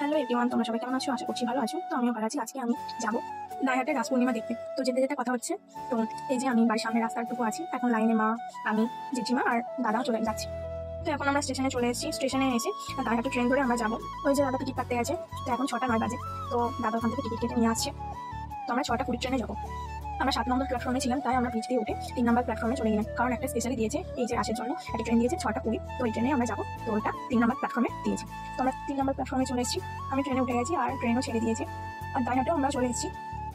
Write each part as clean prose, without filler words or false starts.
Hello everyone, তোমরা সবাই কেমন আছো? আশা করছি ভালো আছো। তো আমিও ভালো আছি। আজকে আমি যাবো দাইহাটের রাস পূর্ণিমা দেখতে। তো যেতে যেতে কথা হচ্ছে, তো এই যে আমি বাড়ির সামনে রাস্তাটুকু আছি, এখন লাইনে মা, আমি, জেঠিমা আর দাদাও চলে যাচ্ছি। তো এখন আমরা স্টেশনে চলে এসেছি। স্টেশনে এসে দাইহাটের ট্রেন ধরে আমরা যাবো। ওই যে দাদা টিকিট কাটতে গেছে, তো এখন 6টা 9 বাজে। তো দাদা ওখান থেকে টিকিট কেটে নিয়ে আসছে। তো আমরা 6টা 20 ট্রেনে যাবো। আমরা 7 নম্বর প্ল্যাটফর্মে ছিলাম, তাই আমরা ব্রিজ দিয়ে উঠে 3 নম্বর প্ল্যাটফর্মে চলে গেলাম, কারণ একটা স্পেশালি দিয়েছে এই যে রাসের জন্য একটা ট্রেন দিয়েছে 6টা 20। তো ওই ট্রেনে আমরা যাবো, তো ওটা 3 নম্বর প্ল্যাটফর্মে দিয়েছে। তো আমরা 3 নম্বর প্ল্যাটফর্মে চলে এসেছি। আমি ট্রেনে উঠে গেছি আর ট্রেনও ছেড়ে দিয়েছে, আর দাইহাটেও আমরা চলে এসেছি।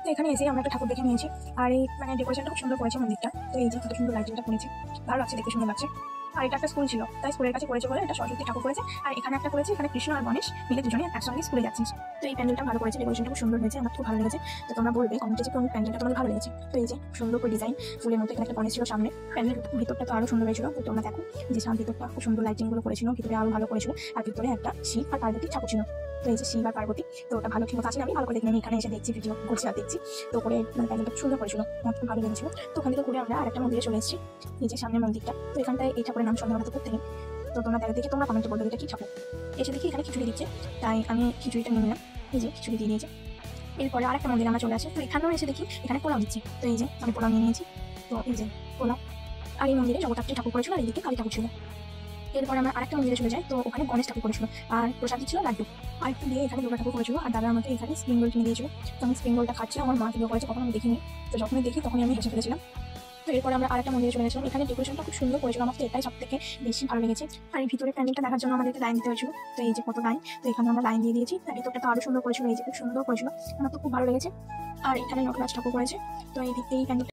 তো এখানে এসে আমরা একটা ঠাকুর দেখে নিয়েছি, আর এই ডেকোরেশনটা খুব সুন্দর করেছে মন্দিরটা। তো এই যে কত সুন্দর লাইটিংটা করেছে, ভালো লাগছে, দেখতে সুন্দর লাগছে। আর এটা একটা স্কুল ছিল, তাই স্কুলের কাছে করেছে বলে এটা সরস্বতী ঠাকুর করেছে। আর এখানে একটা করেছে, এখানে কৃষ্ণ আর গণেশ মিলে দুজনে একসঙ্গে স্কুলে যাচ্ছিস। তো এই প্যান্ডেলটা ভালো করেছে, ডেকোরেশনটা খুব সুন্দর হয়েছে, আমার খুব ভালো লেগেছে। তো তোমরা বলবে কমেন্টে যে কোন প্যান্ডেলটা তোমাদের ভালো লেগেছে। তো এই যে সুন্দর করে ডিজাইন ফুলের মধ্যে এখানে একটা গণেশ ছিল সামনে। প্যান্ডেলের ভিতরটা তো আরো সুন্দর হয়েছিল। তো তোমরা দেখো যে সামনে ভিতরটা খুব সুন্দর লাইটিং গুলো করেছিল, ভিতরে আরো ভালো করেছিল। আর ভিতরে একটা শিব আর পার্বতী ঠাকুর ছিল। তো এই যে শিব আর পার্বতী, তো ওটা ভালো ঠিক মতো আছে, আমি ভালো করে দেখি, আমি এখানে এসে দেখছি, ভিডিও করছি আর দেখছি। তো করে প্যান্ডেলটা খুব সুন্দর করেছিল, আমার খুব ভালো লেগেছিল। তো ওখান থেকে ঘুরে আমরা আরেকটা মন্দিরে চলে এসেছি, এই যে সামনের মন্দিরটা। তো এখানটায় এই ঠাকুরের নাম সন্দেহ করতে নেই। তো তোমরা দেখে তোমরা কমেন্টে বলবে এটা কি ঠাকুর। এসে দেখি এখানে খিচুড়ি দিচ্ছে, তাই আমি খিচুড়িটা নিয়ে নিলাম। এই যে খিচুড়ি দিয়ে দিয়েছে। এরপরে আরেকটা মন্দিরে আমরা চলে আসি। তো এখানেও এসে দেখি এখানে পোলাও দিচ্ছে। তো এই যে আমি পোলাও নিয়ে নিয়েছি। তো এই যে পোলাও। আর এই মন্দিরে জগদ্ধাত্রী ঠাকুর করেছিল, আর এইদিকে কালী ঠাকুর ছিল। এরপর আমরা আরেকটা মন্দিরে চলে যাই। তো ওখানে গণেশ ঠাকুর করেছিল, আর প্রসাদ ছিল লাড্ডু। আর একটু দিয়ে এখানে দুর্গা ঠাকুর করেছিল, আর দাদা আমাকে এখানে স্প্রিং রোল কিনে দিয়েছিল। তো আমি স্প্রিং রোলটা খাচ্ছি, আমার মা ভিডিও করেছে, কখন আমি দেখিনি। তো যখনই দেখি তখনই আমি হেসে ফেলেছিলাম। তো এরপর আমরা আরেকটা মন্দিরে চলে গেছিলাম, এখানে ডেকোরেশনটা খুব সুন্দর করেছিল, আমার তো এটাই সব থেকে বেশি ভালো লেগেছে। আর এই ভিতরে প্যান্ডেলটা দেখার জন্য আমাদেরকে লাইন দিতে হয়েছিল। তো এই যে কত লাইন, তো এখানে আমরা লাইন দিয়ে দিয়েছি। আর ভিতরটা তো আরো সুন্দর করেছিল, এই যে খুব সুন্দর করেছিল, আমার তো খুব ভালো লেগেছে। আর এখানে নটরাজ ঠাকুর করেছে। তো এই প্যান্ডেল